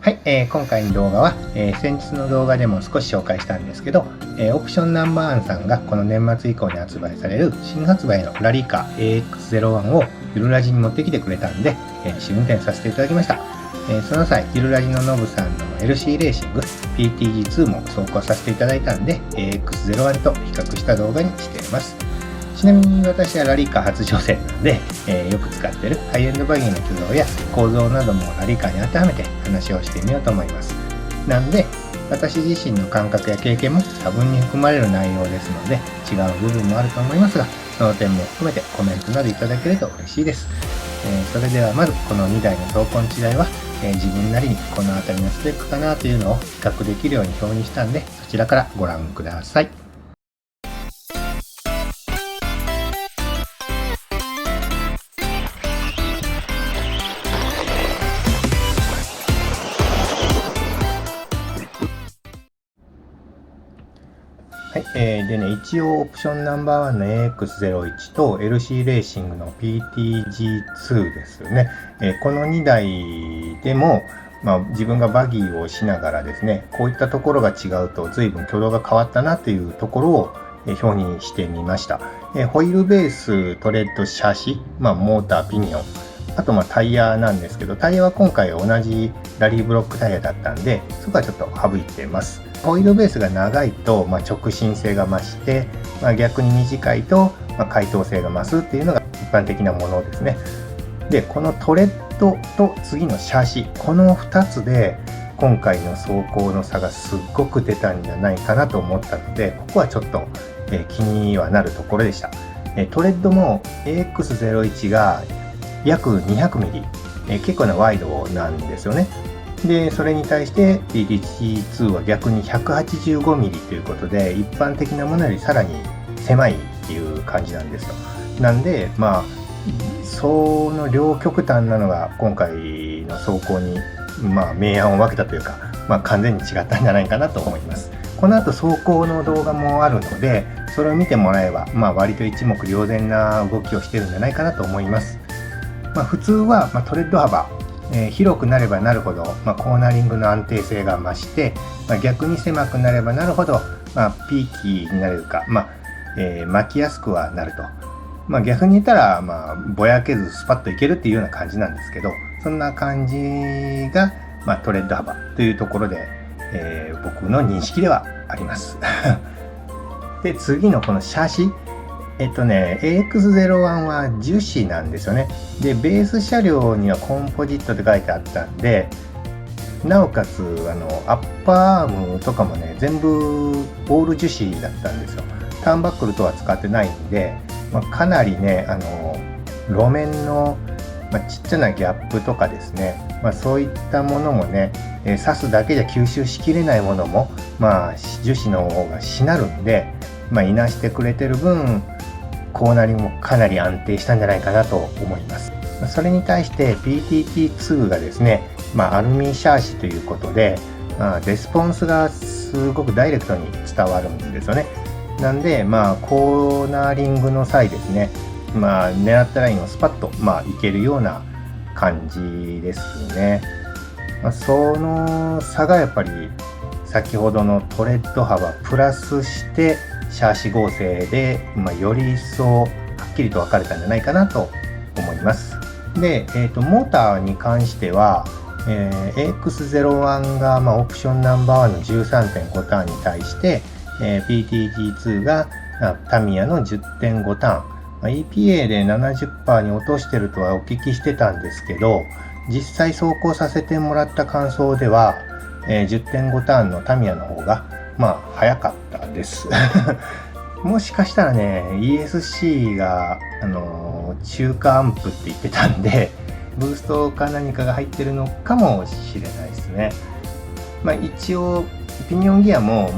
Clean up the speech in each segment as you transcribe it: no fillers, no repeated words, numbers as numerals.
はい、今回の動画は、先日の動画でも少し紹介したんですけど、オプションナンバーワンさんがこの年末以降に発売される新発売のラリカ AX01 をゆるラジに持ってきてくれたんで、試運転させていただきました。その際、ゆるラジのノブさんの LC レーシング PTG2 も走行させていただいたんで、AX01 と比較した動画にしています。ちなみに私はラリカ初乗船なので、よく使っているハイエンドバギーの挙動や構造などもラリカに当てはめて話をしてみようと思います。なんで私自身の感覚や経験も多分に含まれる内容ですので、違う部分もあると思いますが、その点も含めてコメントなどいただけると嬉しいです。それではまずこの2台の走行の違いは、自分なりにこの辺りのスペックかなというのを比較できるように表にしたんで、そちらからご覧ください。はい、でね、一応オプションナンバーワンの AX01 と LC レーシングの PTG2 ですよね。この2台でも、自分がバギーをしながらですね、こういったところが違うと随分挙動が変わったなというところを表にしてみました。ホイールベース、トレッド、シャシ、モーター、ピニオン、あとタイヤなんですけど、タイヤは今回同じラリーブロックタイヤだったんで、そこはちょっと省いてます。ホイールベースが長いと、直進性が増して、逆に短いと、回答性が増すっていうのが一般的なものですね。で、このトレッドと次のシャシ、この2つで今回の走行の差がすっごく出たんじゃないかなと思ったので、ここはちょっと気にはなるところでした。トレッドも AX01 が約 200mm、結構なワイドなんですよね。で、それに対して PTG2 は逆に 185mm ということで、一般的なものよりさらに狭いっていう感じなんですよ。なんで、その両極端なのが今回の走行に、明暗を分けたというか、完全に違ったんじゃないかなと思います。この後走行の動画もあるので、それを見てもらえば、割と一目瞭然な動きをしてるんじゃないかなと思います。普通は、トレッド幅、広くなればなるほど、コーナリングの安定性が増して、逆に狭くなればなるほど、ピーキーになれるか、巻きやすくはなると。逆に言ったら、ぼやけずスパッといけるっていうような感じなんですけど、そんな感じが、トレッド幅というところで、僕の認識ではあります。で、次のこのシャシ。AX01 は樹脂なんですよね。で、ベース車両にはコンポジットって書いてあったんで、なおかつアッパーアームとかもね、全部オール樹脂だったんですよ。ターンバックルとは使ってないんで、かなりね、路面の、ちっちゃなギャップとかですね、そういったものもね、刺すだけじゃ吸収しきれないものも、樹脂の方がしなるんで、いなしてくれてる分、コーナリングもかなり安定したんじゃないかなと思います。それに対して PTT2 がですね、アルミシャーシということで、レスポンスがすごくダイレクトに伝わるんですよね。なんで、コーナリングの際ですね、狙ったラインをスパッと、いけるような感じですね。その差がやっぱり先ほどのトレッド幅プラスしてシャーシ合成で、より一層はっきりと分かれたんじゃないかなと思います。で、モーターに関しては、AX01 が、オプションナンバーワンの 13.5 ターンに対して、PTG2 がタミヤの 10.5 ターン、EPA で 70% に落としてるとはお聞きしてたんですけど、実際走行させてもらった感想では、10.5 ターンのタミヤの方が早かったですもしかしたらね ESC が中華アンプって言ってたんで、ブーストか何かが入ってるのかもしれないですね。一応ピニオンギアも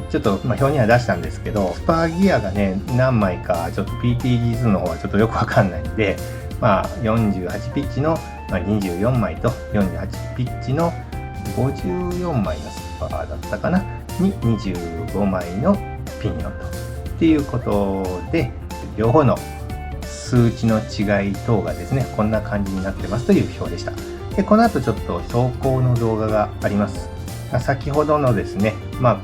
ちょっと表には出したんですけど、スパーギアがね何枚かちょっと PTG2 の方はちょっとよくわかんないんで、48ピッチの24枚と48ピッチの54枚のスパーだったかなに25枚のピニオンとっていうことで、両方の数値の違い等がですね、こんな感じになってますという表でした。でこの後ちょっと走行の動画があります。先ほどのですね、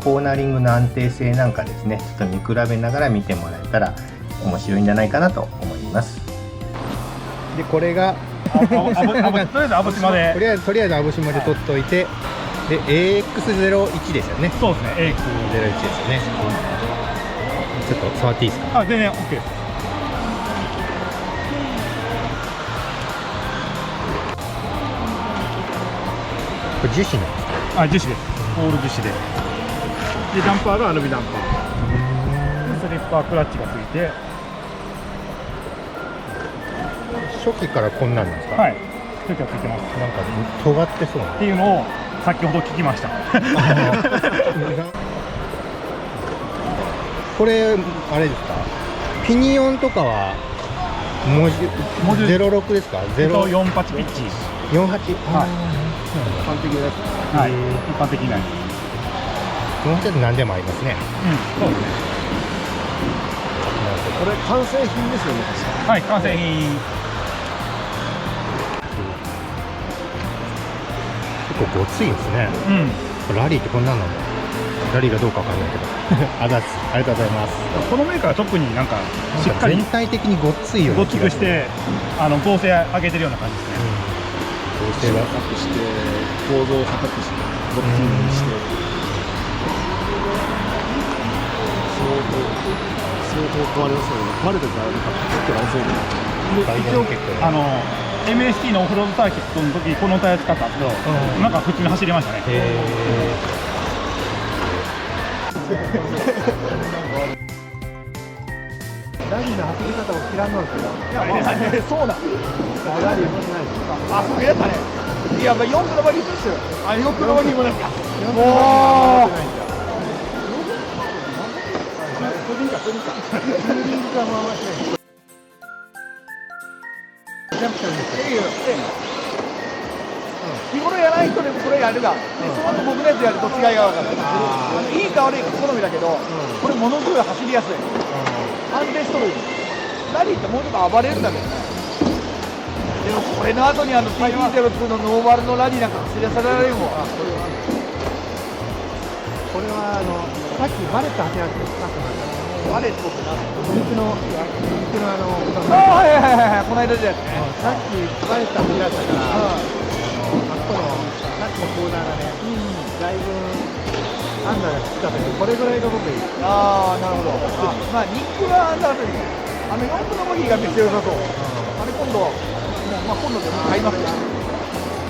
コーナリングの安定性なんかですね、ちょっと見比べながら見てもらえたら面白いんじゃないかなと思います。でこれがとりあえず阿武島でとりあえず阿武島で取っといて、で AX01 ですよね。そうですね、AX01 ですよね。ちょっと触っていいですか？全然 OK です。これ樹脂なんですか？樹脂です。オール樹脂で。でダンパーがアルミダンパー。でスリッパークラッチがついて。初期からこんなんですか？はい。初期はついてます。なんか尖ってそうな。っていうのを先ほど聞きました。これあれですか？ピニオンとかは文字06ですか？48ピッチ。48。はい。完璧です。はい。一般的なやつ。48って何でもありますね。そうですね。これ完成品ですよね。はい、完成品。結構ごついですね。ラリーってこんなんなんだ。ラリーがどうかわかんないけど。ありがとうございます。このメーカーは特になんかしっかり全体的にごっついようなごっつくして合成上げてるような感じですね。合成が高くして構造を高くしてボッキングにして相当変わりますよね。バレてたらなんか結構一応MST のオフロードサーキットの時このタイヤ使ったんですけど、なんか普通に走りましたね。ラリーの走り方を嫌いなんですけど。いや、そうなん。ラリーもしないですか。そうやったね。いや、4区のバリーですよ。4区のバリーもなんか。もう。ツーリングかままして。ジャンプしてるんですよ。日頃やらない人でもこれやるが、その後僕のやつやると違いが分かる。いいか悪いか好みだけど、これものすごい走りやすい。安定しとる。ラリーってもうちょっと暴れるんだけどね。でもこれの後にPT02 のノーマルのラリーなんか走らせられるもん。これはさっきバレット走らせてバレットって何？肉のはいこの間でやつね。さっきバレット走らせたから、このさっきのコーナーがね、だいぶアンダーがきつかったけど、これぐらいが僕いい。なるほど。肉はアンダーというか、4分のボギーがめっちゃ良さそう。あれ今度で買いますよ。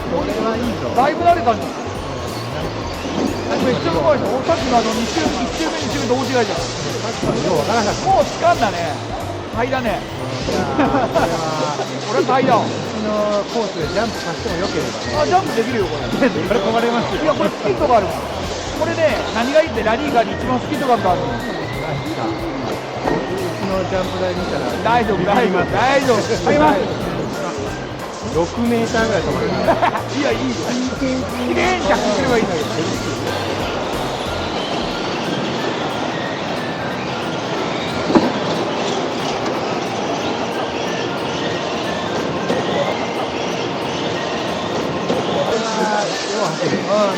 これはいいぞ。だいぶ慣れたんじゃない？めっちゃうまいぞ。さっきの1周目同時ぐらいじゃん。もうつかんだね。買いだね。これは買いだ。うちのコースでジャンプさせてもよければね。ジャンプできるよこれ。これ焦がれますよ。いやこれスピードがあるもん。これね、何がいいってラリーガーに一番スピード感があるの。うちのジャンプ台見たら大丈夫。買います。6メーターぐらい飛ばれる。いやいいよ。きれいに着地すればいいんだけど。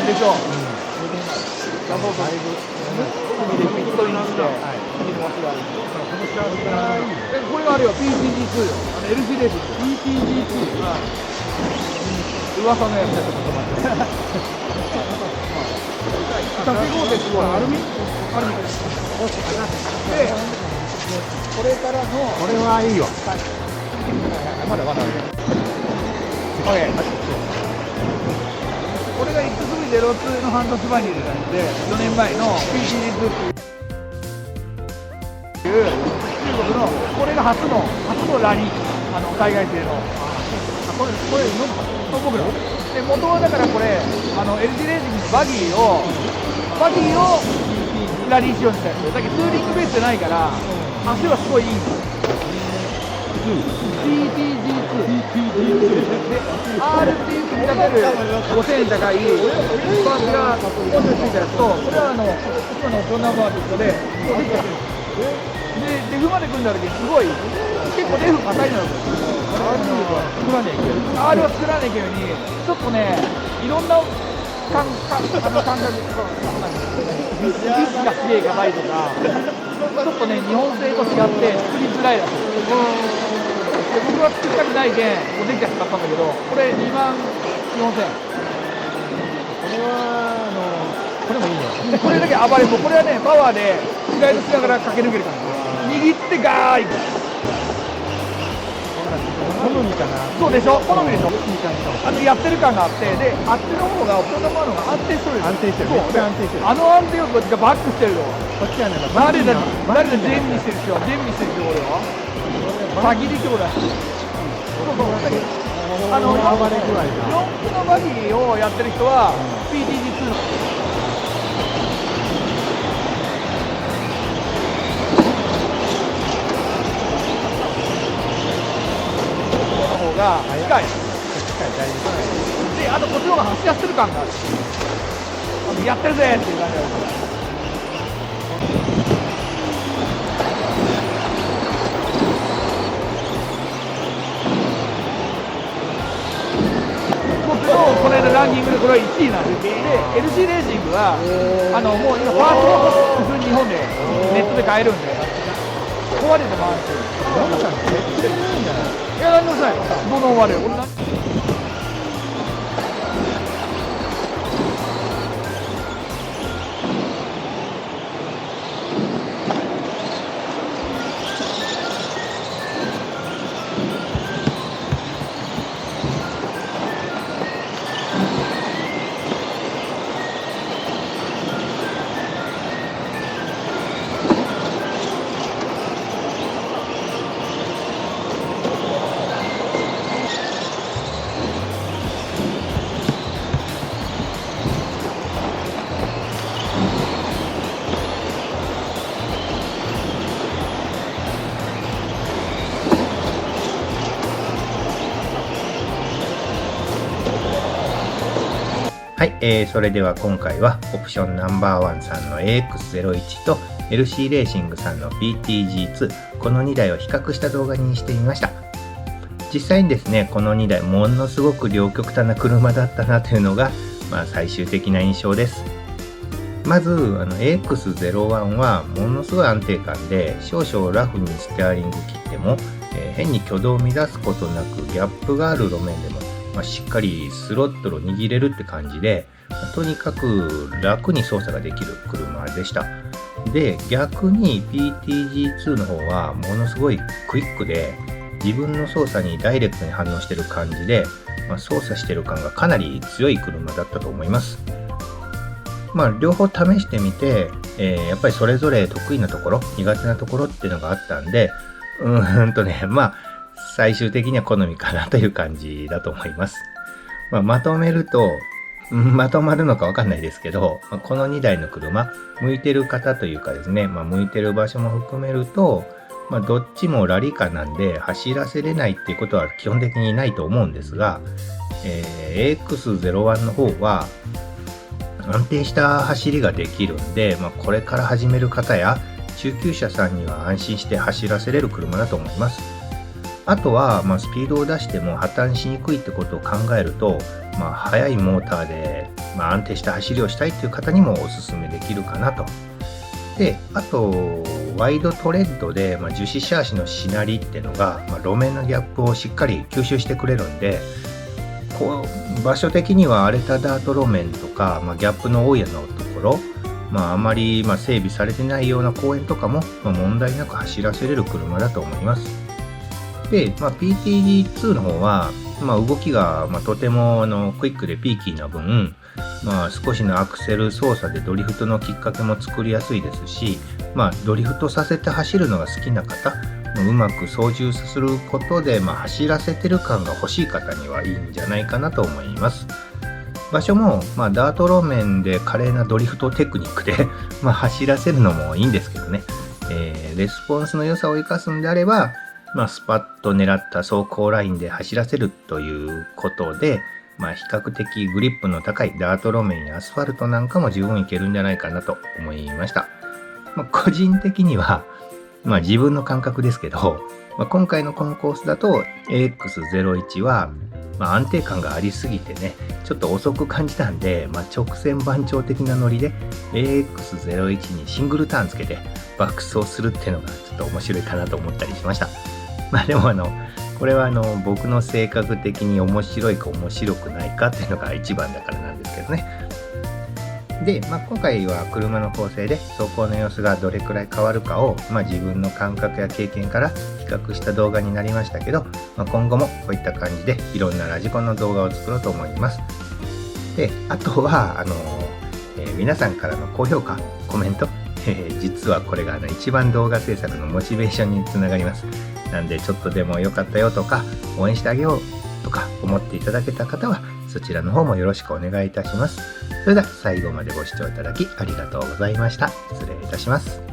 でしょう。だいぶ海でピットインして、これがあるよ、PTG2 LC レース PTG2 噂のやつだと思ってます。竹合成すごいアルミで、これからのこれはいいよ。まだこれが XV02 のハンドスバニルなので、4年前の PTG2 っていう中国の、これが初のラリー、海外製の。これ僕の。で、元はだからこれ、LG レーシングのバギーをラリー仕様にしたやつ。だけどツーリングベースじゃないから、足はすごいいいんですよ。PTG2 R っていう組み立てる5000円高いスパーツが本当についたやつと、これは今のコロナバーと一緒で、できた。で、デフまで組んだ時にすごい、結構デフ硬いのよ。作らねえけど。 R は作らなきゃいけないのに、ちょっとね、いろんな感覚とか、ビスがすげえ硬いとか、ちょっとね、日本製と違って作りづらいらしい。で僕は作りたくないけん、もうできたし買ったんだけど、これ2万4000円。これはこれもいいね。これだけ暴れん坊、これはね、パワーでスライドしながら駆け抜ける感じ。握ってガーいく。好みかな。そうでしょ、好みでしょ。いい感じかも。やってる感があって、で、あっちの方が、オプションナンバーの方が安定してるでしょ。安定してる。めっちゃ安定してる。あの安定力がバックしてるよ。こっちはね、誰だ全見してるでしょ。全見してるってことよ。先でってことだ。そうそう。四駆のバギーをやってる人は PTG2 の方が近い。で、あとこっちの方が走らせてる感がある。やってるぜっていう感じがあるから。この間ランキングでこれは1位なんです。で、LC レーシングはもう今パーツを普通に日本でネットで買えるんで、壊れて回してる。いや、なんでもない。どの終われ。はい、それでは今回はオプションナンバーワンさんの AX01 と LC レーシングさんの PTG2、この2台を比較した動画にしてみました。実際にですね、この2台ものすごく両極端な車だったなというのが、最終的な印象です。まずAX01 はものすごい安定感で、少々ラフにステアリング切っても、変に挙動を乱すことなくギャップがある路面でもしっかりスロットルを握れるって感じで、とにかく楽に操作ができる車でした。で、逆に PTG2 の方はものすごいクイックで、自分の操作にダイレクトに反応してる感じで、操作してる感がかなり強い車だったと思います。両方試してみて、やっぱりそれぞれ得意なところ、苦手なところっていうのがあったんで、最終的には好みかなという感じだと思います。まとめると、まとまるのかわかんないですけど、この2台の車、向いてる方というかですね、向いてる場所も含めると、どっちもラリカなんで走らせれないっていうことは基本的にないと思うんですが、AX01 の方は安定した走りができるんで、これから始める方や中級者さんには安心して走らせれる車だと思います。あとは、スピードを出しても破綻しにくいってことを考えると、速いモーターで、安定した走りをしたいっていう方にもおすすめできるかなと。で、あと、ワイドトレッドで、樹脂シャーシのしなりっていうのが、路面のギャップをしっかり吸収してくれるんで、場所的には荒れたダート路面とか、ギャップの多いようなところ、あまり、整備されてないような公園とかも、問題なく走らせれる車だと思います。で、PTG2 の方は、動きが、とてもクイックでピーキーな分、少しのアクセル操作でドリフトのきっかけも作りやすいですし、ドリフトさせて走るのが好きな方、うまく操縦することで、走らせてる感が欲しい方にはいいんじゃないかなと思います。場所も、ダート路面で華麗なドリフトテクニックで走らせるのもいいんですけどね、レスポンスの良さを生かすんであれば、スパッと狙った走行ラインで走らせるということで、比較的グリップの高いダート路面やアスファルトなんかも十分いけるんじゃないかなと思いました。個人的には自分の感覚ですけど、今回のこのコースだと AX01 は、安定感がありすぎてね、ちょっと遅く感じたんで、直線番長的なノリで AX01 にシングルターンつけて爆走するっていうのがちょっと面白いかなと思ったりしました。でもこれは僕の性格的に面白いか面白くないかっていうのが一番だからなんですけどね。で、今回は車の構成で走行の様子がどれくらい変わるかを、自分の感覚や経験から比較した動画になりましたけど、今後もこういった感じでいろんなラジコンの動画を作ろうと思います。で、あとは皆さんからの高評価、コメント、実はこれが一番動画制作のモチベーションにつながります。なんでちょっとでも良かったよとか応援してあげようとか思っていただけた方はそちらの方もよろしくお願いいたします。それでは最後までご視聴いただきありがとうございました。失礼いたします。